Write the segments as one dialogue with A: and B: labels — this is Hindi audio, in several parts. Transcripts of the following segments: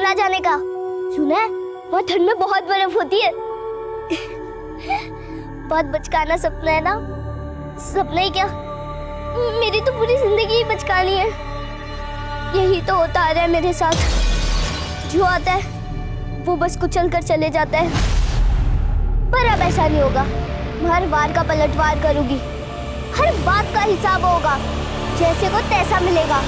A: शिमला जाने का। सुना है वहाँ ठंड में बहुत बर्फ होती है। बहुत बचकाना सपना है ना। सपना ही क्या, मेरी तो पूरी जिंदगी ही बचकानी है। यही तो होता आ रहा है मेरे साथ। जो आता है वो बस कुचल कर चले जाता है। पर अब ऐसा नहीं होगा। मैं हर वार का पलटवार करूंगी। हर बात का हिसाब होगा। जैसे को तैसा मिलेगा।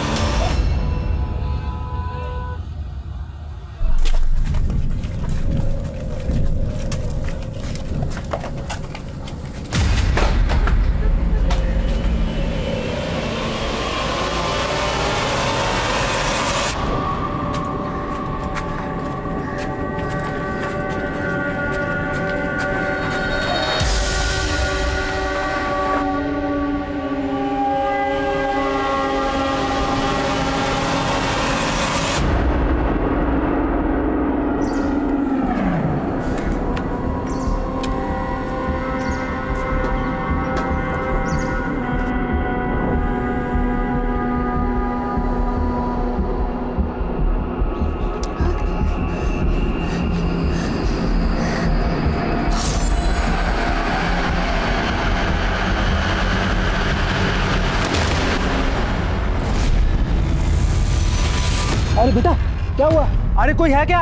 B: अरे बेटा क्या हुआ? अरे कोई है क्या?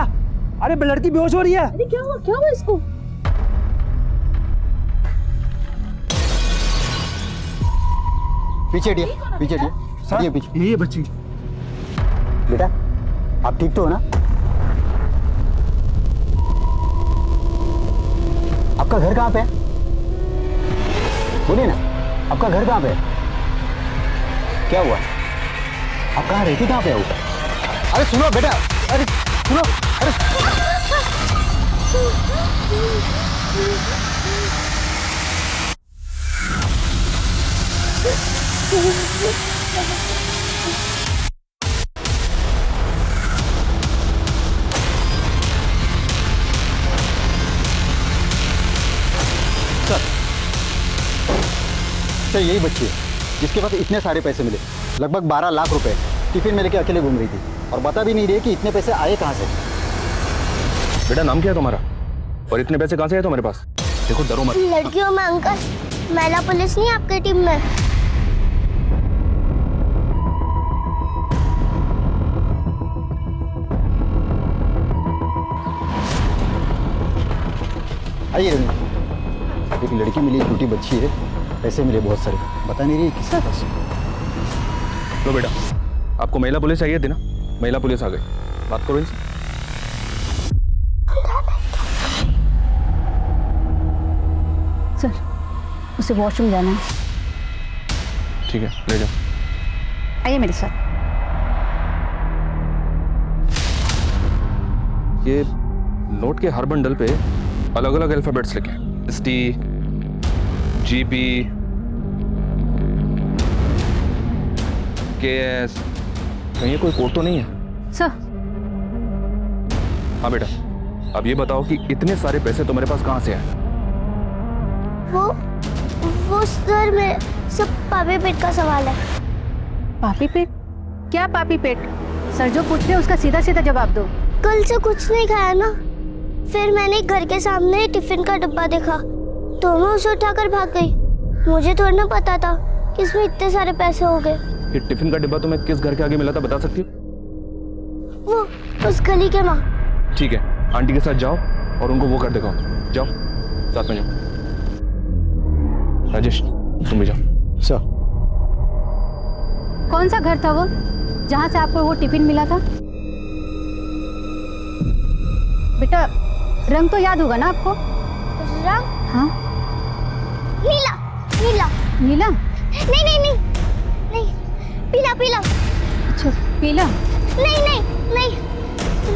B: अरे लड़की बेहोश हो रही है।
C: अरे क्या हुआ? क्या हुआ इसको?
D: पीछे हटिए, पीछे हटिए, हटिए पीछे।
B: यही है बच्ची।
D: बेटा आप ठीक तो हो ना? आपका घर कहाँ पे है? बोलिए ना, आपका घर कहाँ पे है? क्या हुआ? आप कहाँ रहती कहाँ पे हो? अरे सुनो बेटा, अरे सुनो, अरे सर यही बच्ची है जिसके पास इतने सारे पैसे मिले, लगभग 12 लाख रुपए टिफिन में लेके अकेले घूम रही थी और बता भी नहीं रही कि इतने पैसे आए कहाँ से।
E: बेटा नाम क्या है तुम्हारा और इतने पैसे कहाँ से आए तुम्हारे पास? देखो डरो मत।
A: लड़कियों में अंकल, महिला पुलिस नहीं आपकी टीम में?
D: आइए एक लड़की मिली, छोटी बच्ची है, पैसे मिले बहुत सारे, बता नहीं रही किसके पास।
E: लो बेटा, आपको महिला पुलिस चाहिए थी ना? महिला पुलिस आ गई, बात करो इनसे।
C: सर उसे वॉशरूम जाना है।
E: ठीक है ले जाओ।
C: आइए मेरे साथ।
E: ये नोट के हर बंडल पे अलग अलग अल्फाबेट्स लिखे हैं। ST, GP, KS। कहीं ये कोई कोड तो नहीं है?
C: सर
E: हाँ बेटा, अब ये बताओ कि इतने सारे पैसे तुम्हारे पास कहाँ से आए?
A: वो सर में सब पापी पेट का सवाल है।
C: पापी पेट? क्या पापी पेट? सर जो पूछ रहे हैं उसका सीधा सीधा जवाब दो।
A: कल से कुछ नहीं खाया ना, फिर मैंने घर के सामने टिफिन का डब्बा देखा तो मैं उसे उठाकर भाग गई। मुझे थोड़ा ना पता था कि इसमें इतने सारे पैसे हो गए।
E: ये टिफिन का डिब्बा तुम्हें किस घर के आगे मिला था, बता सकती हो?
A: वो उस गली के माँ।
E: ठीक है, आंटी के साथ जाओ और उनको वो कर दिखाओ। जाओ साथ में जाओ। राजेश तुम भी जाओ।
D: सर
C: कौन सा घर था वो जहाँ से आपको वो टिफिन मिला था? बेटा रंग तो याद होगा ना आपको?
A: रंग?
C: हाँ
A: नीला। नीला?
C: नीला?
A: नहीं नहीं नहीं नहीं, पीला पीला।
C: अच्छा पीला?
A: नहीं नहीं नहीं,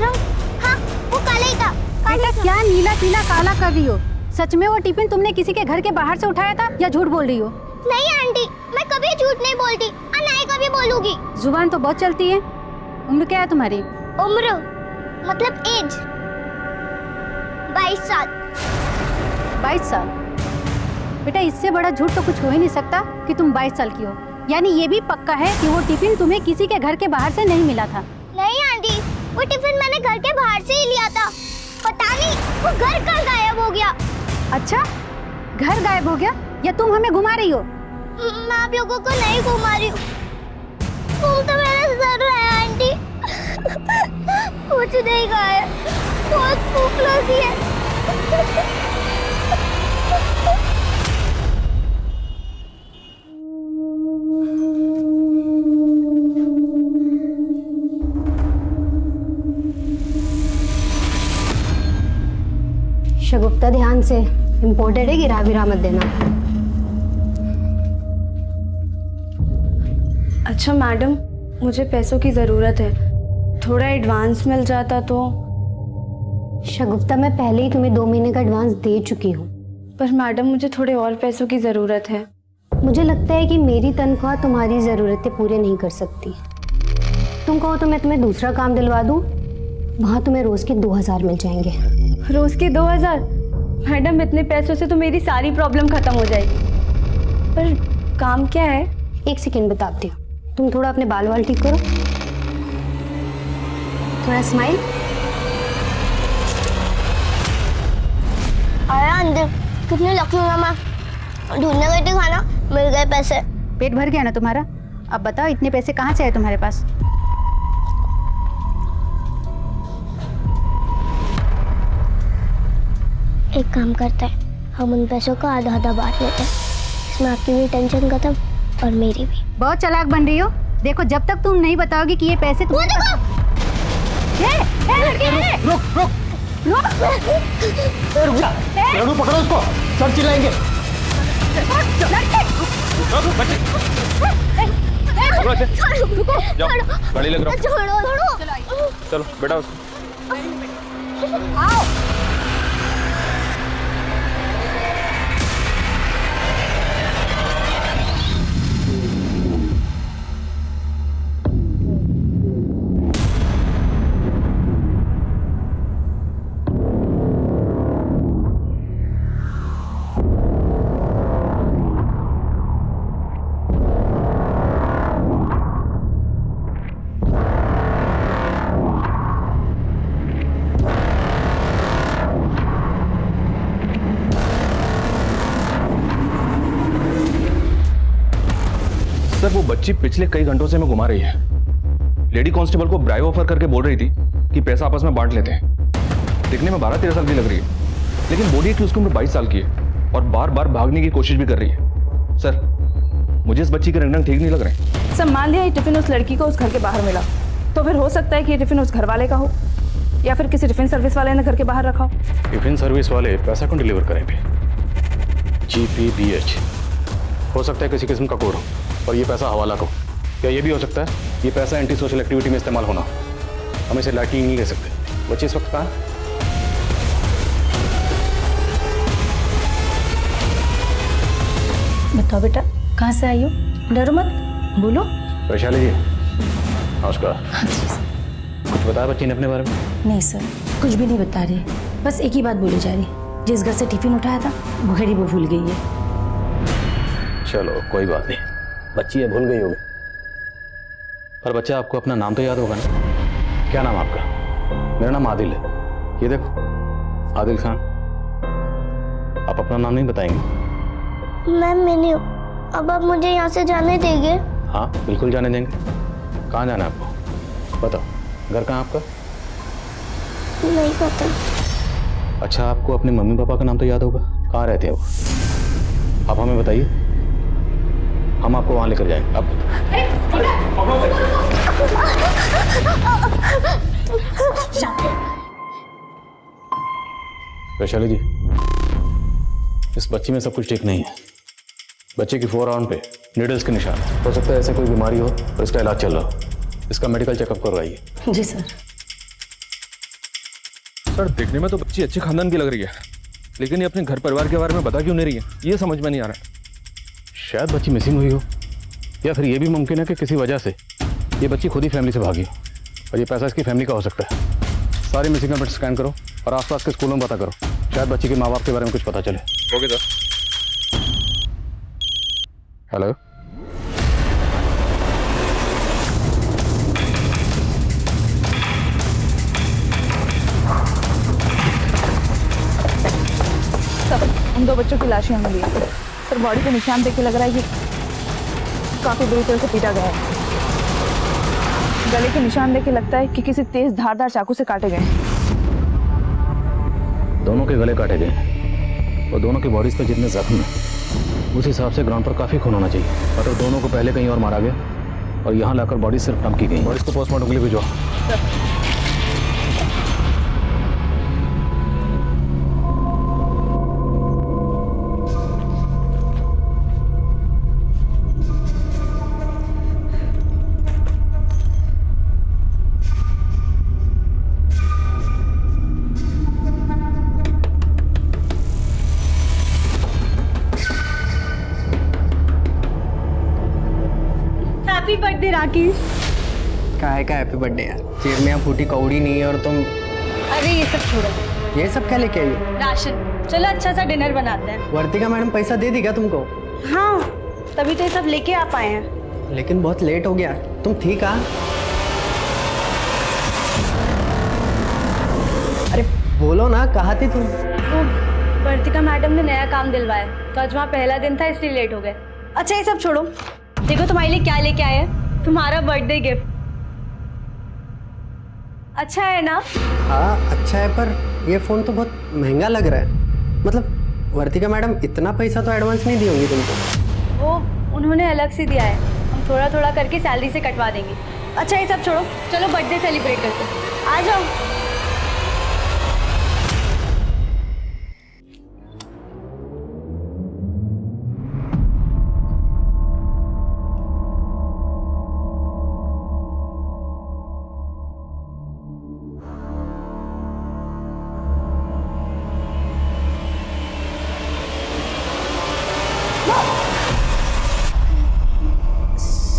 A: रंग हाँ वो काला ही था।
C: बेटा क्या नीला पीला काला कर रही हो? सच में वो टिफिन तुमने किसी के घर के बाहर से उठाया था या झूठ बोल रही हो?
A: नहीं आंटी, मैं कभी झूठ नहीं बोलती और ना ही कभी बोलूंगी।
C: जुबान तो बहुत चलती है। उम्र क्या है तुम्हारी?
A: उम्र मतलब एज 22 साल।
C: 22 साल? बेटा इससे बड़ा झूठ तो कुछ हो ही नहीं सकता कि तुम 22 साल की हो। यानी ये भी पक्का है कि वो टिफिन तुम्हें किसी के घर के बाहर से नहीं मिला था?
A: नहीं आंटी, वो टिफिन मैंने घर के बाहर से ही लिया था। पता नहीं वो घर कहाँ गायब हो गया।
C: अच्छा, घर गायब हो गया या तुम हमें घुमा रही हो?
A: मैं आप लोगों को नहीं घुमा रही हूँ। तुम तो मेरा सर है आंटी। कुछ नहीं खाया, बहुत भूख लगी है।
C: शगुफ्ता, ध्यान से, इम्पोर्टेड है, गिरा विरा मत देना।
F: अच्छा मैडम, मुझे पैसों की ज़रूरत है, थोड़ा एडवांस मिल जाता तो।
C: शगुफ्ता, मैं पहले ही तुम्हें 2 महीने का एडवांस दे चुकी हूँ।
F: पर मैडम मुझे थोड़े और पैसों की ज़रूरत है।
C: मुझे लगता है कि मेरी तनख्वाह तुम्हारी ज़रूरतें पूरे नहीं कर सकती। तुम कहो तो मैं तुम्हें दूसरा काम दिलवा दूँ, वहाँ तुम्हें रोज़ के 2000 मिल जाएंगे।
F: रोज़ के 2000? मैडम इतने पैसों से तो मेरी सारी प्रॉब्लम ख़त्म हो जाएगी। पर काम क्या है?
C: 1 सेकेंड बताती हूँ। तुम थोड़ा अपने बाल वाल ठीक करो, थोड़ा स्माइल।
A: आया अंदर, कितनी लकी हूँ मैं। ढूंढने गई थी खाना, मिल गए पैसे।
C: पेट भर गया ना तुम्हारा? अब बताओ, इतने पैसे कहाँ से आए तुम्हारे पास?
A: एक काम करते हैं, हम उन पैसों का आधा आधा बांट लेते हैं। इसमें आपकी भी टेंशन खत्म और मेरी भी।
C: बहुत चालाक बन रही हो। देखो, जब तक तुम नहीं बताओगी कि ये पैसे
A: वो देखो!
D: रेणु, पकड़ो उसको, सब चिल्लाएंगे।
E: जाओ, गाड़ी लग रहा हूँ।
A: छोड़ो।
E: चलो बेटा उसको।
A: आओ।
E: सर, वो बच्ची पिछले कई घंटों से हमें घुमा रही है। लेडी कांस्टेबल को ब्राइब ऑफर करके बोल रही थी कि पैसा आपस में बांट लेते हैं। दिखने में 12-13 साल की लग रही है, लेकिन बॉडी की उसकी उम्र 22 साल की है और बार बार भागने की कोशिश भी कर रही है। सर, मुझे इस बच्ची के रंग ठीक नहीं लग रहे।
F: सर, मान लिया ये टिफिन उस लड़की को उस घर के बाहर मिला, तो फिर हो सकता है कि ये टिफिन उस घर वाले का हो या फिर किसी टिफिन सर्विस वाले ने घर के बाहर रखा हो।
G: टिफिन सर्विस वाले पैसा कौन डिलीवर करेंगे? GPBH हो सकता है किसी किस्म का कोड हो, और ये पैसा हवाला को। क्या ये भी हो सकता है ये पैसा एंटी सोशल एक्टिविटी में इस्तेमाल होना? हम इसे लाइटली नहीं ले सकते। बच्चे इस वक्त कहाँ है?
F: बताओ बेटा, कहाँ से आई हो? डरो मत, बोलो।
G: वैशाली जी, नमस्कार। कुछ बताया बच्ची ने अपने बारे में?
H: नहीं सर, कुछ भी नहीं बता रही, बस एक ही बात बोली जा रही, जिस घर से टिफिन उठाया था वो घड़ी वो भूल गई है।
G: चलो कोई बात नहीं, बच्ची है, भूल गई होगी। पर बच्चा, आपको अपना नाम तो याद होगा ना? क्या नाम आपका? मेरा नाम आदिल है। ये देखो, आदिल खान। आप अपना नाम नहीं बताएंगे?
A: मैं मिनी हूँ। अब आप मुझे यहाँ से जाने देंगे?
G: हाँ बिल्कुल जाने देंगे। कहाँ जाना है आपको? बताओ, घर कहाँ आपका?
A: नहीं पता।
G: अच्छा, आपको अपने मम्मी पापा का नाम तो याद होगा? कहाँ रहते हैं वो? आप हमें बताइए, हम आपको वहाँ लेकर जाएंगे। अब वैशाली जी, इस बच्ची में सब कुछ ठीक नहीं है। बच्चे की फोरआर्म पे नीडल्स के निशान है। हो सकता है ऐसे कोई बीमारी हो और इसका इलाज चल रहा हो। इसका मेडिकल चेकअप करवाइए।
H: जी सर।
E: सर, देखने में तो बच्ची अच्छे खानदान की लग रही है, लेकिन ये अपने घर परिवार के बारे में बता क्यों नहीं रही है, ये समझ में नहीं आ रहा।
G: शायद बच्ची मिसिंग हुई हो, या फिर ये भी मुमकिन है कि किसी वजह से ये बच्ची खुद ही फैमिली से भागी और ये पैसा इसकी फैमिली का हो सकता है। सारी मिसिंग नंबर स्कैन करो और आसपास के स्कूलों में पता करो, शायद बच्ची के माँ बाप के बारे में कुछ पता चले।
E: Okay sir.
G: हेलो,
F: उन 2 बच्चों की लाशें हमें मिली हैं। सर बॉडी के निशान देख के लग रहा है कि काफ़ी बुरी तरह से पीटा गया है। गले के निशान देख के लगता है कि किसी तेज धारदार चाकू से काटे गए हैं।
G: दोनों के गले काटे गए और दोनों की बॉडीज पे जितने जख्म हैं उस हिसाब से ग्राउंड पर काफ़ी खून होना चाहिए। मतलब दोनों को पहले कहीं और मारा गया और यहाँ लाकर बॉडी सिर्फ डंप की गई। बॉडीज को पोस्टमार्टम के लिए भिजवा।
C: Happy birthday Rakesh.
I: काहे का हैप्पी बर्थडे यार, जेब में यहाँ फूटी कौड़ी नहीं है और तुम।
C: अरे ये सब छोड़ो,
I: ये सब क्या लेके आई हो?
C: राशन। चलो अच्छा सा डिनर बनाते हैं।
I: वर्तिका मैडम पैसा दे दी क्या तुमको?
C: हाँ, तभी तो ये सब लेके आ पाए हैं।
I: लेकिन बहुत लेट हो गया। तुम थी कहाँ? अरे बोलो ना, कहाँ थी तुम?
C: वो वर्तिका मैडम ने नया काम दिलवाया तो आज वहाँ पहला दिन था इसलिए लेट हो गए। अच्छा ये सब छोड़ो, देखो तुम्हारे लिए क्या लेके आए हैं, तुम्हारा बर्थडे गिफ्ट। अच्छा है ना?
I: हाँ अच्छा है, पर ये फ़ोन तो बहुत महंगा लग रहा है। मतलब वर्तिका मैडम इतना पैसा तो एडवांस नहीं दी होंगी तुमको?
C: वो उन्होंने अलग से दिया है, हम थोड़ा थोड़ा करके सैलरी से कटवा देंगे। अच्छा ये सब छोड़ो, चलो बर्थडे सेलिब्रेट करते हैं। आ जाओ।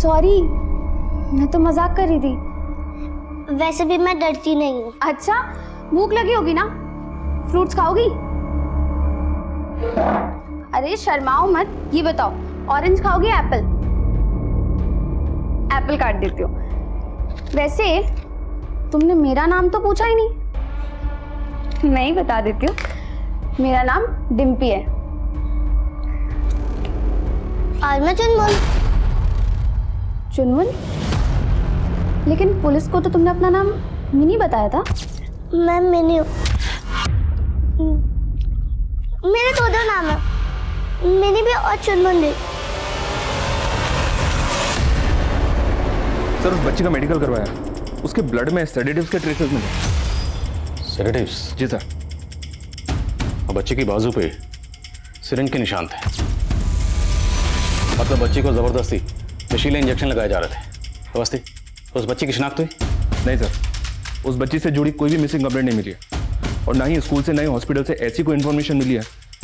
J: सॉरी, मैं तो मजाक कर रही थी।
A: वैसे भी मैं डरती नहीं हूँ।
J: अच्छा, भूख लगी होगी ना, फ्रूट्स खाओगी? अरे शर्माओ मत, ये बताओ ऑरेंज खाओगी एप्पल? एप्पल काट देती हो। वैसे तुमने मेरा नाम तो पूछा ही नहीं। मैं ही बता देती हूँ, मेरा नाम डिम्पी है।
A: और मैं चुनमुन।
J: चुनमुन? लेकिन पुलिस को तो तुमने अपना नाम मिनी बताया था।
A: मैं मिनी हूँ। मेरे दो नाम है, मिनी भी और चुनमुन भी।
E: सर उस बच्ची का मेडिकल करवाया, उसके ब्लड में सेडेटिव्स के ट्रेसेस मिले।
G: सेडेटिव्स?
E: जी सर।
G: और बच्ची की बाजू पे सिरिंज के निशान थे। मतलब बच्ची को जबरदस्ती नशीले इंजेक्शन लगाए जा रहे थे। अवस्थी, उस बच्ची की शिनाख्त हुई?
E: नहीं सर, उस बच्ची से जुड़ी कोई भी मिसिंग कंप्लेंट नहीं मिली है और ना ही स्कूल से ना ही हॉस्पिटल से ऐसी कोई इन्फॉर्मेशन मिली है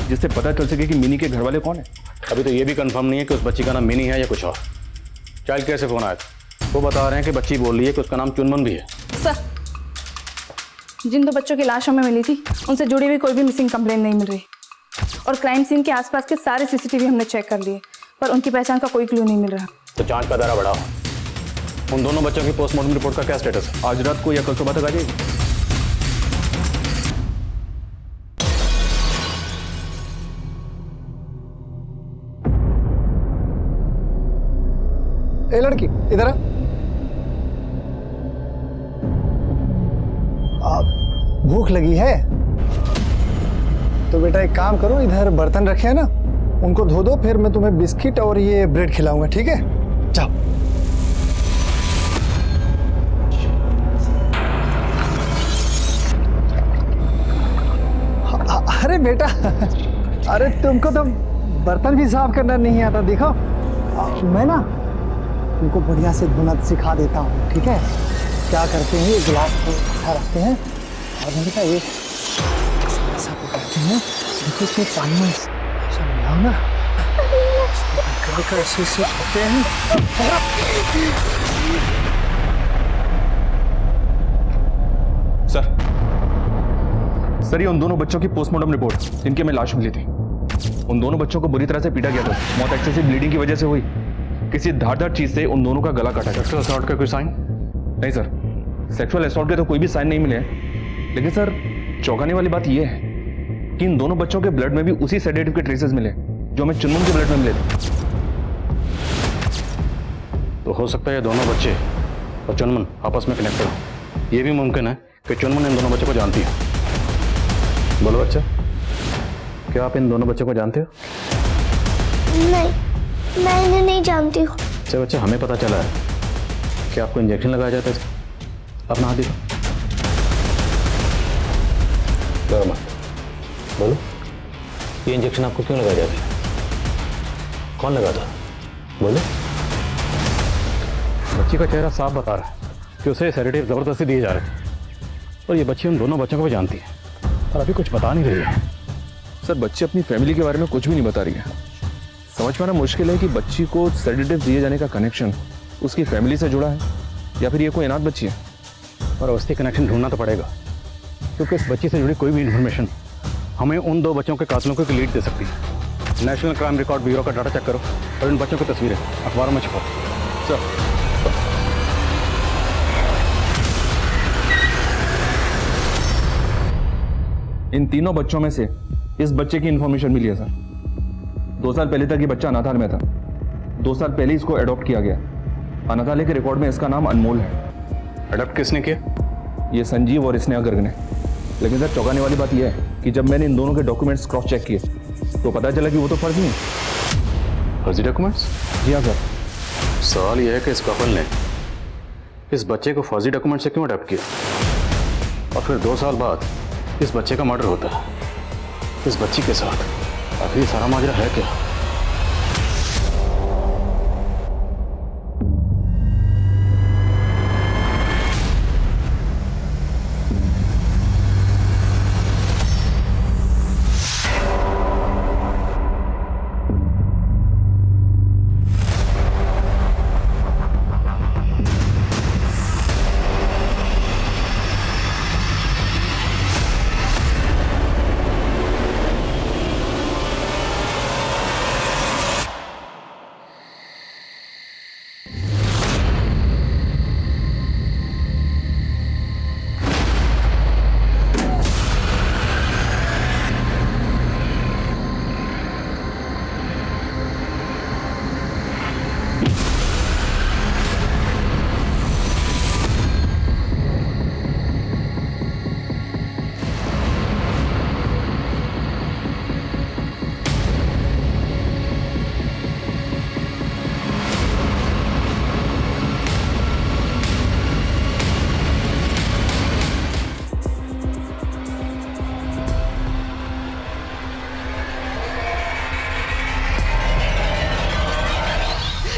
E: जिससे पता चल सके कि मिनी के घर वाले कौन है।
G: अभी तो ये भी कंफर्म नहीं है कि उस बच्ची का नाम मिनी है या कुछ और। चाइल्ड केयर से फोन आया था, वो बता रहे हैं कि बच्ची बोल रही है कि उसका नाम चुनमुन भी है।
F: सर जिन 2 बच्चों की लाश हमें मिली थी उनसे जुड़ी हुई कोई भी मिसिंग कंप्लेंट नहीं मिल रही और क्राइम सीन के आसपास के सारे सीसीटीवी हमने चेक कर लिए पर उनकी पहचान का कोई क्लू नहीं मिल रहा।
G: तो जांच का दायरा बढ़ाओ। उन दोनों बच्चों की पोस्टमार्टम रिपोर्ट का क्या स्टेटस है?
E: आज रात को या कल सुबह तक आ जाएगी।
B: ए लड़की इधर आ। भूख लगी है तो बेटा एक काम करो, इधर बर्तन रखे हैं ना, उनको धो दो, फिर मैं तुम्हें बिस्किट और ये ब्रेड खिलाऊंगा, ठीक है? जाओ। अरे बेटा, अरे तुमको तो बर्तन भी साफ करना नहीं आता। देखो मैं ना तुमको बढ़िया से धोना सिखा देता हूँ, ठीक है? क्या करते हैं, ये गिलास को इकट्ठा रखते हैं और बेटा ये ऐसा पकड़ते हैं, देखो इसमें पानी में ऐसा मिलाओ ना, ऐसे ऐसे करते हैं।
E: सर ये उन दोनों बच्चों की पोस्टमार्टम रिपोर्ट जिनकी हमें लाश मिली थी। उन दोनों बच्चों को बुरी तरह से पीटा गया था। मौत एक्सेसिव ब्लीडिंग की वजह से हुई। किसी धारदार चीज से उन दोनों का गला काटा गया।
G: सेक्सुअल असॉल्ट का कोई साइन?
E: नहीं सर, सेक्सुअल असॉल्ट के तो कोई भी साइन नहीं मिले हैं। लेकिन सर चौंकाने वाली बात यह है कि इन दोनों बच्चों के ब्लड में भी उसी सेडेटिव के ट्रेसेस मिले जो हमें चुनमुन के ब्लड में मिले थे।
G: तो हो सकता है ये दोनों बच्चे और चुनमुन आपस में कनेक्टेड हो। ये भी मुमकिन है कि चुनमुन इन दोनों बच्चों को जानती है। बोलो बच्चा, क्या आप इन दोनों बच्चों को जानते हो?
A: नहीं, मैं इन्हें नहीं जानती हूँ।
G: अच्छा बच्चा, हमें पता चला है कि आपको इंजेक्शन लगाया जाता है। अपना हाथ दिखाओ। डरो मत, बोलो ये इंजेक्शन आपको क्यों लगाया जाता है? कौन लगाता? बोलो। बच्ची का चेहरा साफ बता रहा है कि उसे सेडेटिव जबरदस्ती दिए जा रहे हैं और ये बच्ची उन दोनों बच्चों को भी जानती है और अभी कुछ बता नहीं रही है।
E: सर, बच्ची अपनी फैमिली के बारे में कुछ भी नहीं बता रही है। समझ पाना मुश्किल है कि बच्ची को सेडेटिव दिए जाने का कनेक्शन उसकी फैमिली से जुड़ा है या फिर ये कोई अनाथ बच्ची है।
G: और उसकी कनेक्शन ढूंढना तो पड़ेगा, क्योंकि इस बच्ची से जुड़ी कोई भी इंफॉर्मेशन हमें उन दो बच्चों के कातलों को लीड दे सकती है। नेशनल क्राइम रिकॉर्ड ब्यूरो का डाटा चेक करो और इन बच्चों की तस्वीरें अखबारों में छपाओ। सर,
E: इन तीनों बच्चों में से इस बच्चे की इंफॉर्मेशन मिली है सर। 2 साल पहले तक ये बच्चा अनाथालय में था। 2 साल पहले इसको अडॉप्ट किया गया। अनाथालय के रिकॉर्ड में इसका नाम अनमोल है।
G: अडॉप्ट किसने किया?
E: ये संजीव और स्नेहा गर्ग ने। लेकिन सर, चौंकाने वाली बात यह है कि जब मैंने इन दोनों के डॉक्यूमेंट्स क्रॉस चेक किए तो पता चला कि वो तो फर्जी हैं।
G: फर्जी डॉक्यूमेंट्स?
E: जी हाँ सर।
G: सवाल यह है कि इस कपल ने इस बच्चे को फर्जी डॉक्यूमेंट से क्यों अडॉप्ट किया और फिर 2 साल बाद इस बच्चे का मर्डर होता है इस बच्ची के साथ। आखिर ये सारा माजरा है क्या?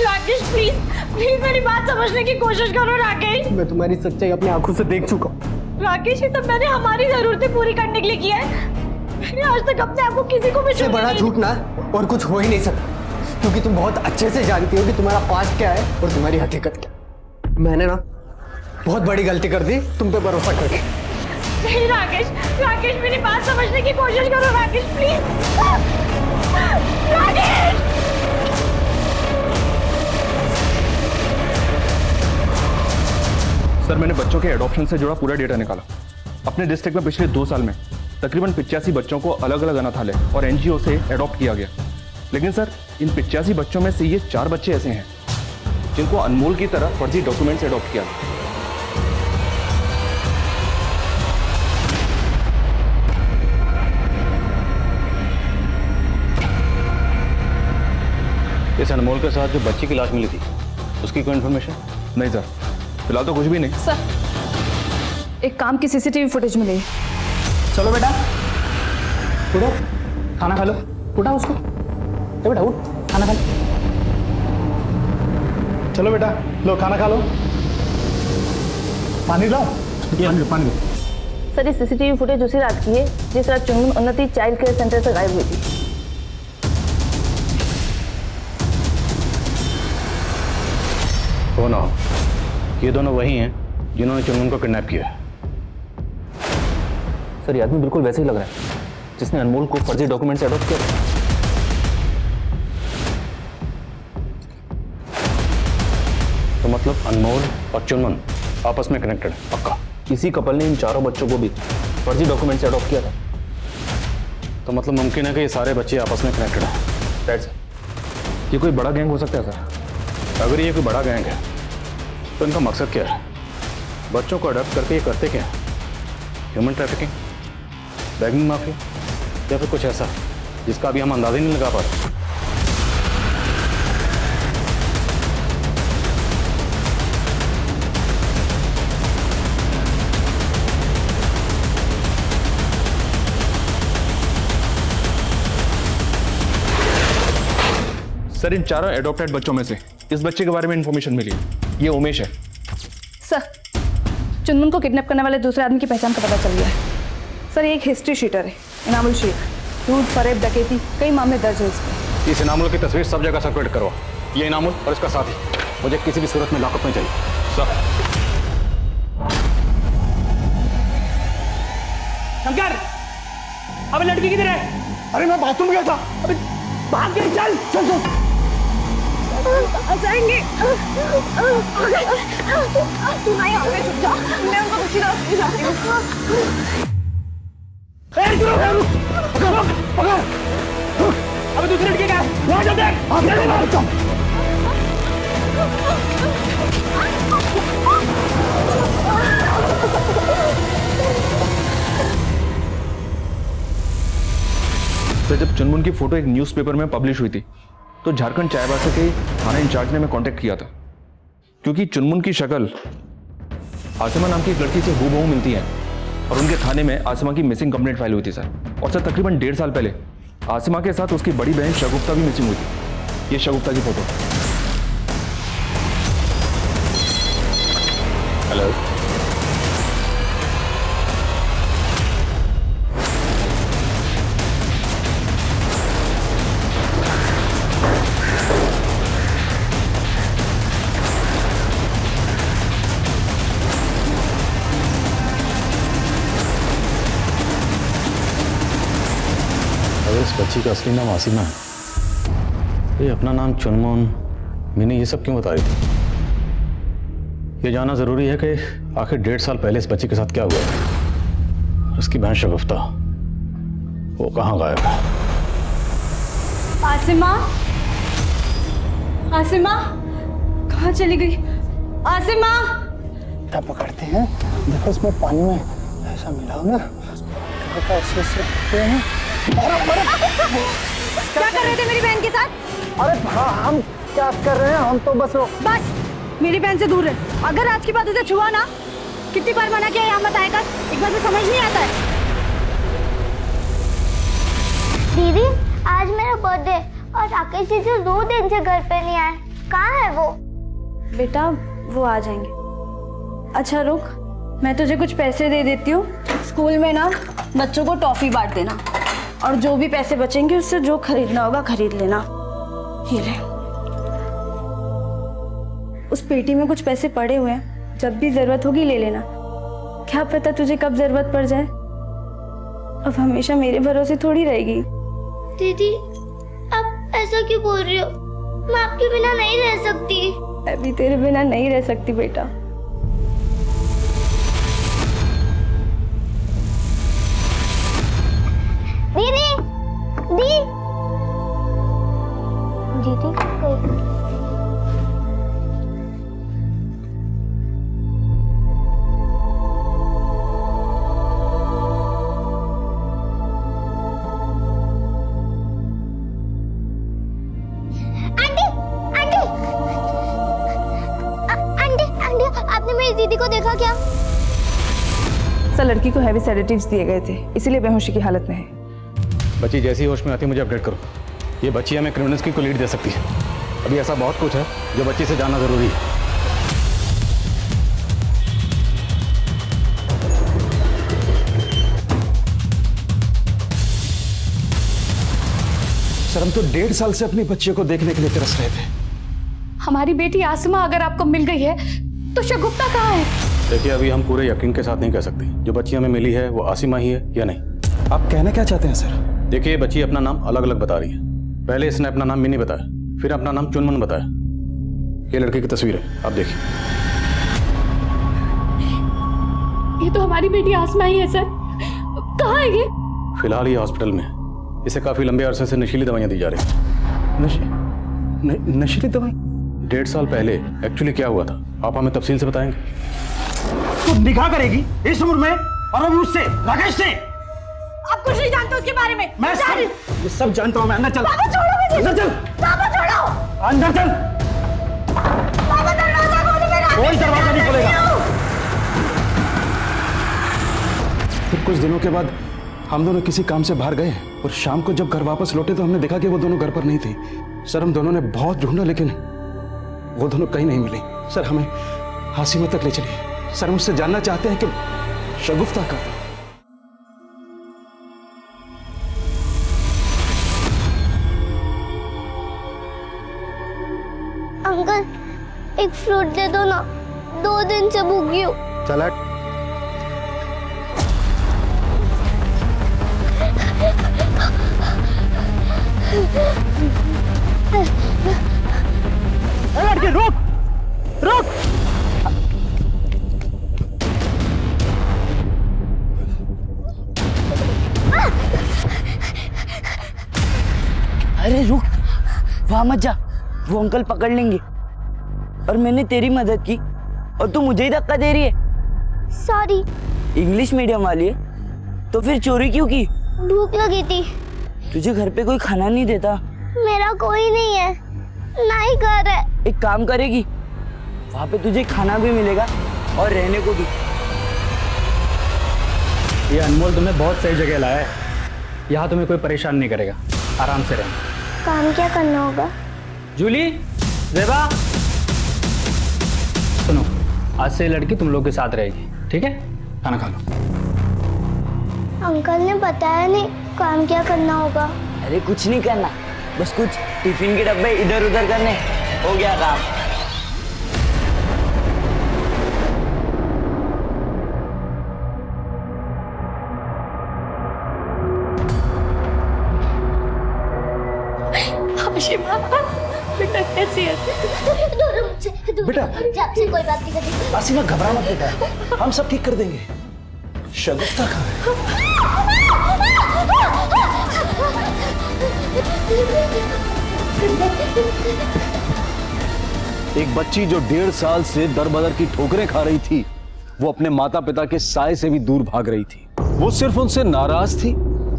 H: राकेश प्लीज प्लीज मेरी बात समझने की कोशिश करो राकेश।
I: मैं तुम्हारी सच्चाई अपनी आंखों से देख चुका हूँ।
H: राकेश, ये सब मैंने हमारी जरूरतें पूरी करने के लिए किया है। मैंने आज तक अपने आप को किसी को भी
I: इससे बड़ा झूठ ना और कुछ हो ही नहीं सकता, क्योंकि तुम बहुत अच्छे से जानती हो कि तुम्हारा पास्ट क्या है और तुम्हारी हकीकत क्या। मैंने ना बहुत बड़ी गलती कर दी तुम पे भरोसा करके।
H: नहीं राकेश, राकेश मेरी बात समझने की कोशिश करो राकेश प्लीज। राकेश
E: सर, मैंने बच्चों के एडॉप्शन से जुड़ा पूरा डेटा निकाला। अपने डिस्ट्रिक्ट में पिछले 2 साल में तकरीबन 85 बच्चों को अलग अलग अनाथालय और एनजीओ से एडॉप्ट किया गया। लेकिन सर, इन 85 बच्चों में से ये 4 बच्चे ऐसे हैं जिनको अनमोल की तरह फर्जी डॉक्यूमेंट से एडॉप्ट किया गया।
G: इस अनमोल के साथ जो बच्ची की लाश मिली थी उसकी कोई इन्फॉर्मेशन?
E: नहीं सर, फिलहाल तो कुछ भी नहीं।
F: सर, एक काम की सीसीटीवी फुटेज मिली है।
B: चलो बेटा, उठो, खाना खा लो। उठा उसको, बेटा उठ, खाना खा लो। चलो बेटा, लो खाना खा लो। पानी लाओ, पानी लो।
F: सर, ये सीसीटीवी फुटेज उसी रात की है जिस रात चुनमुन उन्नति चाइल्ड केयर सेंटर से गायब हुई थी।
G: हो ना हो, ये दोनों वही हैं जिन्होंने चुनमुन को किडनैप किया है।
E: सर, ये आदमी बिल्कुल वैसे ही लग रहा है जिसने अनमोल को फर्जी डॉक्यूमेंट से एडॉप्ट किया।
G: तो मतलब अनमोल और चुनमुन आपस में कनेक्टेड है पक्का?
E: इसी कपल ने इन 4 बच्चों को भी फर्जी डॉक्यूमेंट से एडॉप्ट किया था।
G: तो मतलब मुमकिन है कि ये सारे बच्चे आपस में कनेक्टेड हैं।
E: That's it. ये कोई बड़ा गैंग हो सकता है सर।
G: अगर ये कोई बड़ा गैंग है तो इनका मकसद क्या है? बच्चों को अडॉप्ट करके ये करते क्या है? ह्यूमन ट्रैफिकिंग, बैगिंग माफिया, या फिर कुछ ऐसा जिसका अभी हम अंदाजा ही नहीं लगा पा रहे?
E: सर इन चारों एडॉप्टेड बच्चों में से इस बच्चे के बारे में इंफॉर्मेशन मिली है। ये उमेश है।
F: सर चुनमुन को किडनैप करने वाले दूसरे आदमी की पहचान का पता चल गया है। सर ये एक हिस्ट्री शीटर है, इनामुल शेख। लूट, फरेब, डकैती कई मामले दर्ज है इस पर।
G: इस इनामुल की तस्वीर सब जगह सर्कुलेट करो। ये इनामुल और इसका साथी मुझे किसी भी सूरत में लॉकअप में चाहिए। सर
I: शंकर, अबे लड़की किधर है? अरे मैं बाथरूम गया था। अबे भाग गई, चल चल चल।
A: जाएंगे। तू नहीं आगे छुप जा, मैं उनको दूसरी रास्ते जाती हूँ।
I: अबे दूसरी लड़की क्या? वहाँ जा देख। हाँ चल।
E: तो जब चुनमुन की फोटो एक न्यूज़पेपर में पब्लिश हुई थी तो झारखंड चाय बासा के थाना इंचार्ज ने मैं कांटेक्ट किया था, क्योंकि चुनमुन की शक्ल आसिमा नाम की एक लड़की से हूबहू मिलती है और उनके थाने में आसिमा की मिसिंग कंप्लेंट फाइल हुई थी सर। और सर तकरीबन 1.5 साल पहले आसिमा के साथ उसकी बड़ी बहन शगुफ्ता भी मिसिंग हुई थी। ये शगुफ्ता की फोटो।
G: हेलो, अगर इस बच्ची का असली नाम आसिमा है, ये अपना नाम चुनमुन, मिनी ये सब क्यों बता रही थी? ये जानना जरूरी है कि आखिर 1.5 साल पहले इस बच्चे के साथ क्या हुआ है। उसकी बहन शगुफ्ता वो कहाँ गायब है?
J: आसिमा, आसिमा कहाँ चली गई? आसिमा
B: क्या पकड़ते हैं? देखो इसमें पानी में ऐसा मिला होगा, ऐसे रखते हैं।
J: क्या कर रहे थे मेरी बहन के साथ?
B: अरे हाँ, हम क्या कर रहे हैं? हम तो बस
J: मेरी बहन से दूर रहे। अगर आज की बात उसे छुआ ना, कितनी बार मना किया यहाँ मत आया कर, एक बार तो समझ नहीं आता है।
A: दीदी आज मेरा बर्थडे और राकेश जी 2 दिन से घर पे नहीं आए, कहाँ है वो?
J: बेटा वो आ जाएंगे। अच्छा रुक, मैं तुझे कुछ पैसे दे देती हूँ। स्कूल में ना बच्चों को टॉफी बांट देना, और जो भी पैसे बचेंगे उससे जो खरीदना होगा खरीद लेना। ये ले, उस पेटी में कुछ पैसे पड़े हुए हैं, जब भी जरूरत होगी ले लेना। क्या पता तुझे कब जरूरत पड़ जाए। अब हमेशा मेरे भरोसे थोड़ी रहेगी।
A: दीदी आप ऐसा क्यों बोल रही हो? मैं आपके बिना नहीं रह सकती।
J: मैं भी तेरे बिना नहीं रह सकती बेटा।
A: दीदी दीदी कहीं आपने मेरी दीदी को देखा क्या?
F: सर लड़की को हैवी सेडेटिव्स दिए गए थे, इसीलिए बेहोशी की हालत में है।
G: बच्ची जैसी होश में आती है मुझे अपडेट करो। ये बच्ची हमें क्रिमिनल्स की को लीड दे सकती है। अभी ऐसा बहुत कुछ है जो बच्ची से जानना जरूरी है।
K: सर हम तो 1.5 साल से अपनी बच्चे को देखने के लिए तरस रहे थे।
F: हमारी बेटी आसिमा अगर आपको मिल गई है तो शगुफ्ता कहाँ है?
G: देखिए अभी हम पूरे यकीन के साथ नहीं कह सकते जो बच्ची हमें मिली है वो आसिमा ही है या नहीं।
K: आप कहना क्या चाहते हैं सर?
G: देखिए बच्ची अपना नाम अलग अलग बता रही है। पहले इसने अपना नाम मिनी बताया, फिर अपना नाम चुनमुन बताया। ये लड़के की तस्वीर है, आप देखिए।
F: ये तो हमारी बेटी आसिमा ही है सर। कहाँ है ये?
G: फिलहाल ये हॉस्पिटल में है। इसे काफी लंबे अरसे से नशीली दवाइयां दी जा रही हैं।
K: नशीली दवाई?
G: 1.5 साल पहले एक्चुअली क्या हुआ था आप हमें तफसील से बताएंगे?
K: तू निकाह करेगी इस उम्र में और अभी उससे, राकेश से?
H: आप कुछ नहीं जानते उसके बारे में।
K: मैं ये सब जानता हूँ मैं। अंदर चल।
H: पापा छोड़ो मुझे।
K: अंदर चल।
H: पापा छोड़ो।
K: अंदर चल।
H: पापा दरवाजा खोलो, मैं
K: कोई दरवाजा नहीं खुलेगा। फिर कुछ दिनों के बाद हम दोनों किसी काम से बाहर गए और शाम को जब घर वापस लौटे तो हमने देखा कि वो दोनों घर पर नहीं थी। सर हम दोनों ने बहुत ढूंढा लेकिन वो दोनों कहीं नहीं मिली। सर हमें हासिमा तक ले चलिए। सर हम उससे जानना चाहते हैं कि शगुफ्ता का।
A: अंकल एक फ्रूट दे दो ना, 2 दिन से भूखी हूँ।
B: चल
K: लड़के रुक रुक।
L: अरे रुक, वहां मत जा, वो अंकल पकड़ लेंगे। और मैंने तेरी मदद की और तू मुझे ही धक्का दे रही है।
A: सॉरी।
L: इंग्लिश मीडियम वाली है तो फिर चोरी क्यों की?
A: भूख लगी थी।
L: तुझे घर पे कोई खाना नहीं देता?
A: मेरा कोई नहीं है, ना ही घर है।
L: एक काम करेगी, वहां पे तुझे खाना भी मिलेगा और रहने को भी।
G: ये अनमोल तुम्हें बहुत सही जगह लाया है। यहाँ तुम्हें कोई परेशान नहीं करेगा, आराम से रहना।
A: काम क्या करना होगा?
G: जूली, ज़ेबा, सुनो, आज से ये लड़की तुम लोग के साथ रहेगी, ठीक है? खाना खा लो।
A: अंकल ने बताया नहीं काम क्या करना होगा।
L: अरे कुछ नहीं करना, बस कुछ टिफिन के डब्बे इधर उधर करने, हो गया काम।
H: बेटा कैसी है?
K: बेटा।
A: आपसे कोई बात नहीं करनी।
K: आसिमा घबरा मत बेटा, हम सब ठीक कर देंगे। शगुफ्ता कहाँ है?
D: एक बच्ची जो 1.5 साल से दर बदर की ठोकरें खा रही थी, वो अपने माता पिता के साए से भी दूर भाग रही थी। वो सिर्फ उनसे नाराज थी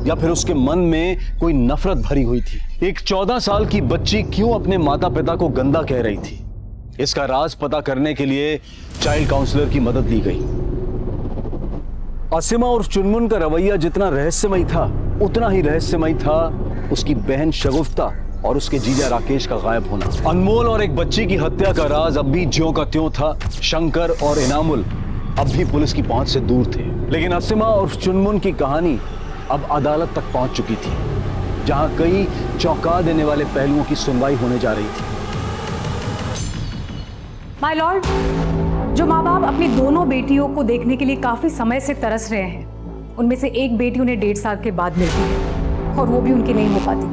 D: या फिर उसके मन में कोई नफरत भरी हुई थी? एक 14 साल की बच्ची क्यों अपने माता पिता को गंदा कह रही थी? इसका राज पता करने के लिए चाइल्ड काउंसलर की मदद ली गई। असीमा और चुनमुन का रवैया जितना रहस्यमय था, उतना ही रहस्यमय था उसकी बहन शगुफ्ता और उसके जीजा राकेश का गायब होना। अनमोल और एक बच्ची की हत्या का राज अब भी ज्यों का त्यों था। शंकर और इनामुल अब भी पुलिस की पहुंच से दूर थे, लेकिन असीमा और चुनमुन की कहानी अब अदालत तक पहुंच चुकी थी, जहां कई चौंका देने वाले पहलुओं की सुनवाई होने जा रही थी।
H: माय लॉर्ड, जो माँ बाप अपनी दोनों बेटियों को देखने के लिए काफी समय से तरस रहे हैं, उनमें से एक बेटी उन्हें 1.5 साल के बाद मिलती है और वो भी उनकी नहीं हो पाती।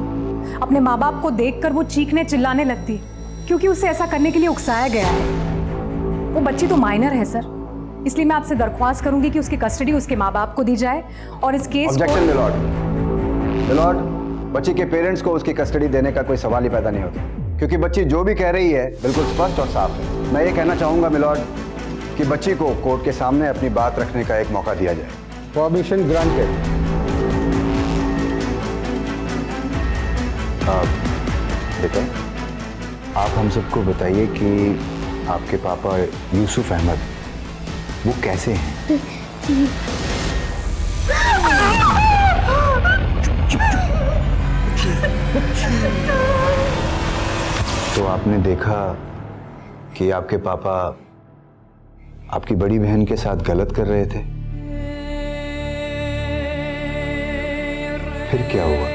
H: अपने माँ बाप को देखकर वो चीखने चिल्लाने लगती क्योंकि उसे ऐसा करने के लिए उकसाया गया है। वो बच्ची तो माइनर है सर, इसलिए मैं आपसे दरख्वास्त करूंगी कि उसकी कस्टडी उसके माँ बाप को दी जाए और इस केस
M: ऑब्जेक्शन मिलॉर्ड। मिलॉर्ड, बच्ची के पेरेंट्स को उसकी कस्टडी देने का कोई सवाल ही पैदा नहीं होता, क्योंकि बच्ची जो भी कह रही है बिल्कुल स्पष्ट और साफ है। मैं ये कहना चाहूंगा मिलॉर्ड कि बच्ची को कोर्ट के सामने अपनी बात रखने का एक मौका दिया जाए।
B: Permission granted.
M: बेटा, आप हम सबको बताइए कि आपके पापा यूसुफ अहमद वो कैसे हैं? तो आपने देखा कि आपके पापा आपकी बड़ी बहन के साथ गलत कर रहे थे, फिर क्या हुआ?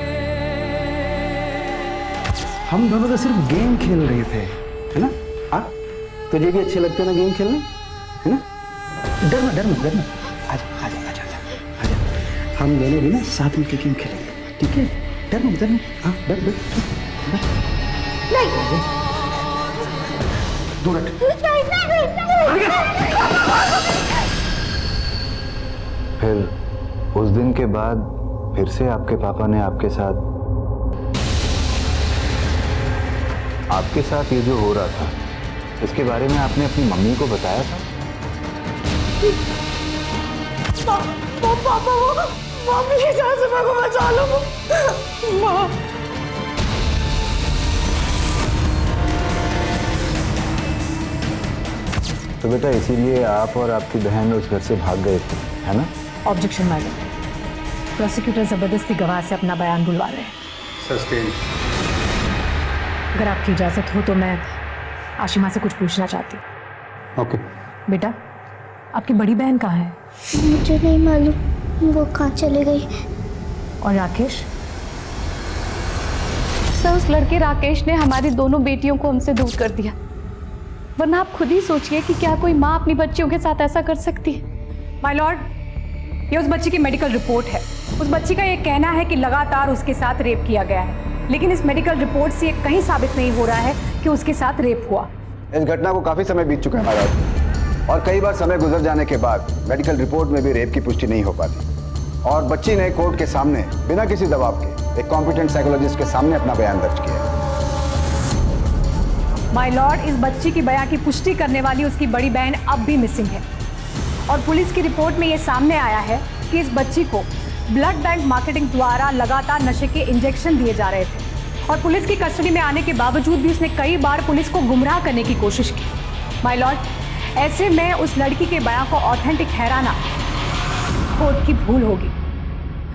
K: हम दोनों तो सिर्फ गेम खेल रहे थे, है ना? तुझे भी अच्छे लगते ना गेम खेलने, है ना? डर मत आजा आजा आजा आजा आजा। हम दोनों भी ना साथ में गेम खेलेंगे, ठीक है? डर मत। हाँ डर। दो मिनट।
M: फिर उस दिन के बाद फिर से आपके पापा ने आपके साथ ये जो हो रहा था, इसके बारे में आपने अपनी मम्मी को बताया था?
J: माँ प्लीज आसिमा को बचा लो। माँ
M: तो बेटा इसीलिए आप और आपकी बहन उस घर से भाग गए थे, है ना?
H: ऑब्जेक्शन मैडम, प्रोसिक्यूटर जबरदस्ती गवाह से अपना बयान बुलवा रहे हैं।
K: सस्टेन।
H: अगर आपकी इजाजत हो तो मैं आशिमा से कुछ पूछना चाहती हूँ।
K: ओके।
H: बेटा, आपकी बड़ी बहन कहाँ है?
A: मुझे नहीं मालूम वो कहाँ चले गई।
H: और राकेश?
F: सर, उस लड़के राकेश ने हमारी दोनों बेटियों को हमसे दूर कर दिया। वरना आप खुद ही सोचिए कि क्या कोई माँ अपनी बच्चियों के साथ ऐसा कर सकती है।
H: माय लॉर्ड, ये उस बच्ची की मेडिकल रिपोर्ट है। उस बच्ची का ये कहना है कि लगातार उसके साथ रेप किया गया है, लेकिन इस मेडिकल रिपोर्ट से ये कहीं साबित नहीं हो रहा है कि उसके साथ रेप हुआ।
M: इस घटना को काफी समय बीत चुका है महाराज, और कई बार समय गुजर जाने के बाद मेडिकल रिपोर्ट में भी रेप की पुष्टि नहीं हो पाती, और बच्ची ने कोर्ट के सामने बिना किसी दबाव के एक कॉम्पिटेंट साइकोलॉजिस्ट के सामने अपना बयान दर्ज किया।
H: माय लॉर्ड, इस बच्ची की बयान की पुष्टि करने वाली उसकी बड़ी बहन अब भी मिसिंग है, और पुलिस की रिपोर्ट में ये सामने आया है कि इस बच्ची को ब्लड बैंक मार्केटिंग द्वारा लगातार नशे के इंजेक्शन दिए जा रहे थे, और पुलिस की कस्टडी में आने के बावजूद भी उसने कई बार पुलिस को गुमराह करने की कोशिश की। माय लॉर्ड, ऐसे में उस लड़की के बयान को ऑथेंटिक ठहराना कोर्ट की भूल होगी।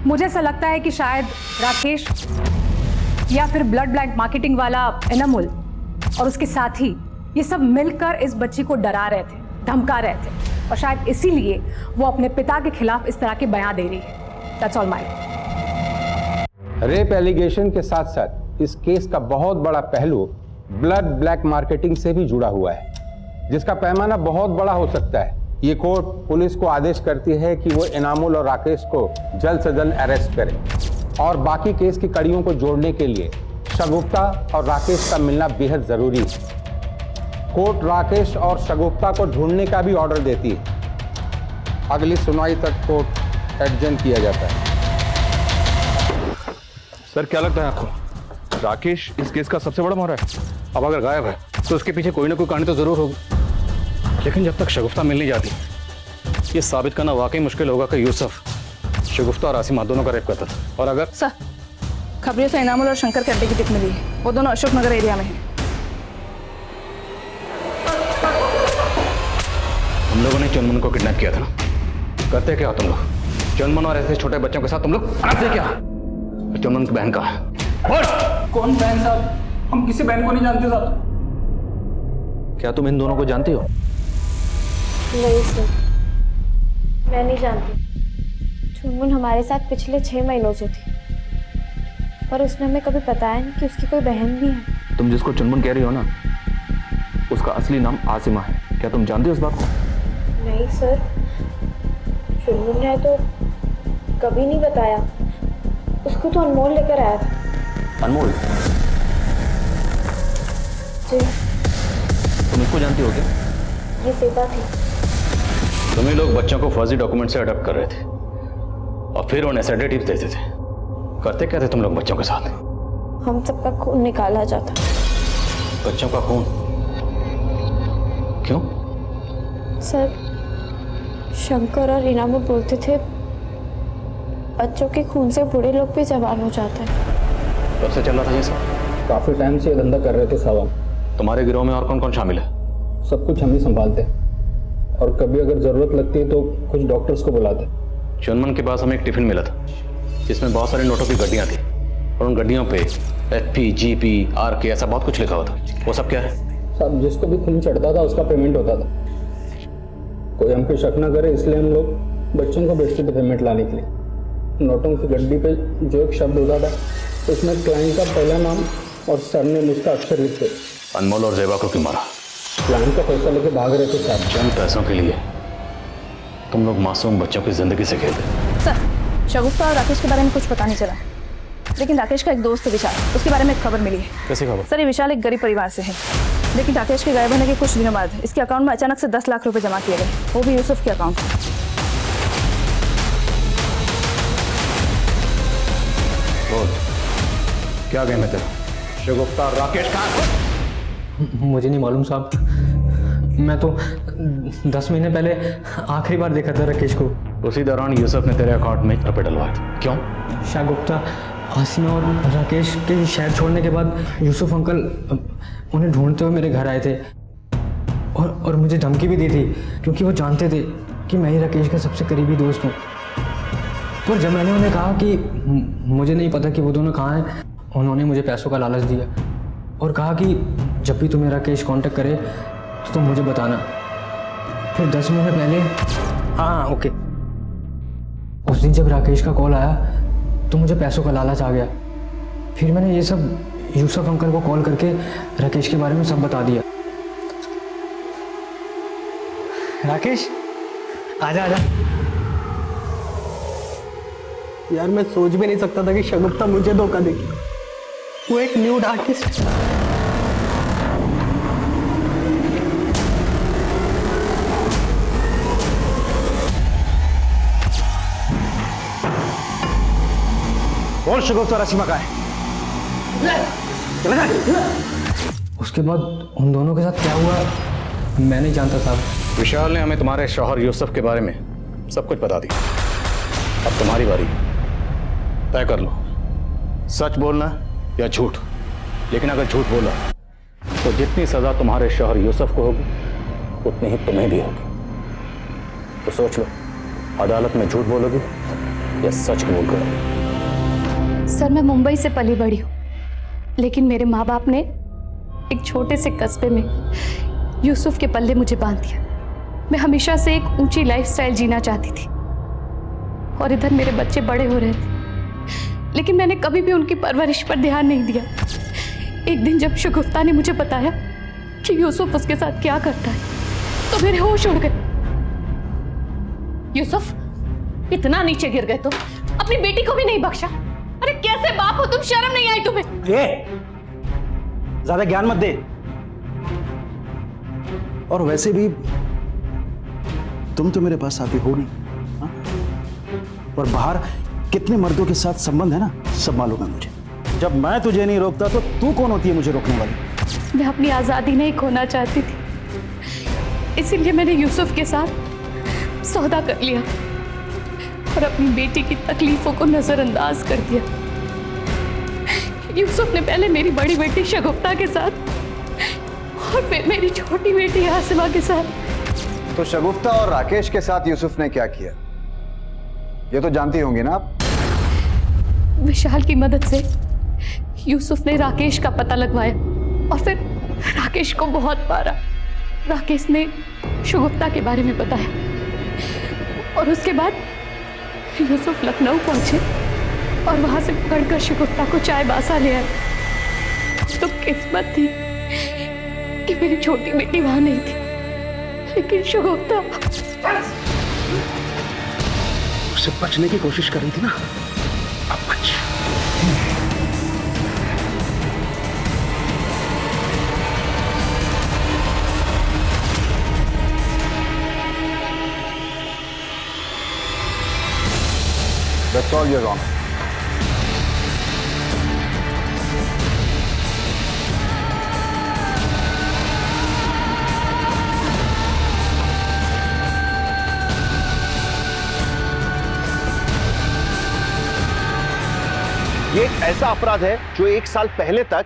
H: मुझे ऐसा लगता है कि शायद राकेश या फिर ब्लड बैंक मार्केटिंग वाला एनामुल और उसके साथी ये सब मिलकर इस बच्ची को डरा रहे थे, धमका रहे थे, और शायद इसीलिए वो अपने पिता के खिलाफ इस तरह के बयान दे रही है। That's all my.
N: Rape allegation के साथ साथ इस केस का बहुत बड़ा पहलू ब्लड ब्लैक मार्केटिंग से भी जुड़ा हुआ है, जिसका पैमाना बहुत बड़ा हो सकता है। ये कोर्ट पुलिस को आदेश करती है कि वो इनामुल और राकेश को जल्द से जल्द अरेस्ट करे, और बाकी केस की कड़ियों को जोड़ने के लिए शगुफ्ता और राकेश का मिलना बेहद जरूरी है। कोर्ट राकेश और शगुफ्ता को ढूंढने का भी ऑर्डर देती है। अगली सुनवाई तक कोर्ट एडजर्न किया जाता है।
E: सर, क्या लगता है आपको राकेश इस केस का सबसे बड़ा मोहरा है?
G: अब अगर गायब है तो उसके पीछे कोई ना कोई कहानी तो जरूर होगी, लेकिन जब तक शगुफ्ता मिल नहीं जाती, ये साबित करना वाकई मुश्किल होगा कि यूसुफ शगुफ्ता और आसिमा दोनों का रेप करता था। और अगर
F: सर, खबरियों से इनामुल और शंकर के अड्डे की टिप मिली है। वो दोनों अशोक नगर एरिया में हैं।
G: हम लोगों ने चंदमन को किडनैप किया था ना? करते क्या हो तुम लोग? चंदमन और ऐसे छोटे बच्चों के साथ तुम लोग करते क्या? चंदमन की बहन कहाँ है?
K: कौन बहन साहब? हम किसी बहन को नहीं जानते साहब।
G: क्या तुम इन दोनों को जानती हो?
A: नहीं सर, मैं नहीं जानती। चुनमुन हमारे साथ पिछले 6 महीनों से थी, पर उसने हमें कभी बताया नहीं कि उसकी कोई बहन भी है।
E: तुम जिसको चुनमुन कह रही हो ना, उसका असली नाम आसिमा है। क्या तुम जानती हो इस बात को?
A: नहीं सर, चुनमुन ने तो कभी नहीं बताया। उसको तो अनमोल लेकर आया था।
G: अनमोल?
A: जी।
G: तुम इसको जानती हो क्या?
A: ये सीता थी।
G: तुम ही लोग बच्चों को फर्जी डॉक्यूमेंट से अडॉप्ट कर रहे थे और फिर उन्हें सेडेटिव्स देते थे। करते क्या थे तुम लोग बच्चों के साथ?
A: हम सबका खून निकाला जाता।
G: बच्चों का खून? क्यों?
A: सर, शंकर और इनामुल बोलते थे बच्चों के खून से बूढ़े लोग भी जवान हो जाते हैं।
G: कब से चल रहा था ये सब?
N: काफी टाइम से ये धंधा कर रहे थे साहब।
G: तुम्हारे गिरोह में और कौन कौन शामिल है?
N: सब कुछ हम ही संभालते, और कभी अगर जरूरत लगती है तो कुछ डॉक्टर्स को बुलाते।
G: चुनमन के पास हमें एक टिफिन मिला था जिसमें बहुत सारे नोटों की गड्डियां थी, और उन गड्डियों पे FP, GP, RK ऐसा बहुत कुछ लिखा हुआ था। वो सब क्या है?
N: साहब, जिसको भी खून चढ़ता था उसका पेमेंट होता था। कोई हम पे शक ना करे इसलिए हम लोग बच्चों को भेजते थे पेमेंट लाने के लिए। नोटों की गड्डी पे जो एक शब्द होता था उसमें क्लाइंट का पहला नाम और सरनेम उसका अक्षर लिखते।
G: अनमोल और जेबा को क्यों मारा?
N: क्लाइंट का पैसा लेके भाग रहे थे साहब।
G: चंद पैसों के लिए तुम लोग मासूम बच्चों की जिंदगी से खेलते।
F: सर, शगुफ्ता और राकेश के बारे में कुछ पता नहीं चला, लेकिन राकेश का एक दोस्त है विशाल, उसके बारे में एक खबर मिली है।
G: कैसी खबर?
F: सर, ये विशाल एक गरीब परिवार से है, लेकिन राकेश के गायब होने के कुछ दिनों बाद इसके अकाउंट में अचानक से 10 लाख रुपए जमा किए गए, वो भी यूसुफ के अकाउंट में।
E: क्या गेम है तेरा? शगुफ्ता और राकेश कहाँ?
O: मुझे नहीं मालूम साहब, मैं तो 10 महीने पहले आखिरी बार देखा था राकेश को।
G: उसी दौरान यूसुफ ने तेरे अकाउंट में रुपए डलवाए थे। क्यों?
O: शागुफ्ता आसिमा और राकेश के शहर छोड़ने के बाद यूसुफ अंकल उन्हें ढूंढते हुए मेरे घर आए थे और मुझे धमकी भी दी थी, क्योंकि वो जानते थे कि मैं ही राकेश का सबसे करीबी दोस्त हूँ। पर जब मैंने उन्हें कहा कि मुझे नहीं पता कि वो दोनों कहाँ हैं, उन्होंने मुझे पैसों का लालच दिया और कहा कि जब भी तुम्हें राकेश कांटेक्ट करे तो तुम मुझे बताना। फिर 10 महीने पहले, हाँ ओके, उस दिन जब राकेश का कॉल आया तो मुझे पैसों का लालच आ गया। फिर मैंने ये सब यूसुफ अंकल को कॉल करके राकेश के बारे में सब बता दिया।
B: राकेश, आजा आजा।
I: यार मैं सोच भी नहीं सकता था कि शगुफ्ता मुझे धोखा देगी। वो एक न्यूड आर्टिस्ट।
B: कौन शगुफ्ता रसीमा का है? चला जा।
O: उसके बाद उन दोनों के साथ क्या हुआ मैं नहीं जानता साहब।
G: विशाल ने हमें तुम्हारे शौहर यूसुफ के बारे में सब कुछ बता दिया। अब तुम्हारी बारी, तय कर लो, सच बोलना या झूठ। लेकिन अगर झूठ बोला तो जितनी सजा तुम्हारे शौहर यूसुफ को होगी उतनी ही तुम्हें भी होगी। तो सोच लो, अदालत में झूठ बोलोगी या सच कबूल करोगी?
F: सर मैं मुंबई से पली बड़ी हूँ, लेकिन मेरे माँ बाप ने एक छोटे से कस्बे में यूसुफ के पल्ले मुझे बांध दिया। मैं हमेशा से एक ऊंची लाइफस्टाइल जीना चाहती थी और इधर मेरे बच्चे बड़े हो रहे थे, लेकिन मैंने कभी भी उनकी परवरिश पर ध्यान नहीं दिया। एक दिन जब शगुफ्ता ने मुझे बताया कि यूसुफ उसके साथ क्या करता है तो मेरे होश उड़ गए।
P: यूसुफ, इतना नीचे गिर गए तो अपनी बेटी को भी नहीं बख्शा। अरे कैसे बाप हो तुम, शर्म नहीं आई तुम्हें?
B: ज्यादा ज्ञान मत दे।
K: और वैसे भी तुम तो मेरे पास आती हो नहीं, हाँ? और बाहर कितने मर्दों के साथ संबंध है ना, सब मालूम है मुझे। जब मैं तुझे नहीं रोकता तो तू कौन होती है मुझे रोकने वाली?
F: मैं अपनी आजादी नहीं खोना चाहती थी, इसीलिए मैंने यूसुफ के साथ सौदा कर लिया और अपनी बेटी की तकलीफों को नजरअंदाज कर दिया। यूसुफ ने पहले मेरी बड़ी बेटी शगुफ्ता के साथ और फिर मेरी छोटी बेटी आसिमा के साथ।
M: तो शगुफ्ता और राकेश के साथ यूसुफ ने क्या किया ये तो जानती होंगी ना आप?
F: विशाल की मदद से यूसुफ ने राकेश का पता लगवाया और फिर राकेश को बहुत मारा। राकेश ने शगुफ्ता के बारे में बताया और उसके बाद यूसुफ लखनऊ पहुंचे और वहां से पकड़कर शगुफ्ता को चाय बासा ले आए। तो किस्मत थी कि मेरी छोटी बेटी वहां नहीं थी, लेकिन शगुफ्ता
K: उससे बचने की कोशिश कर रही थी ना, अब बच।
M: That's all you're wrong.
Q: ये एक ऐसा अपराध है जो 1 साल पहले तक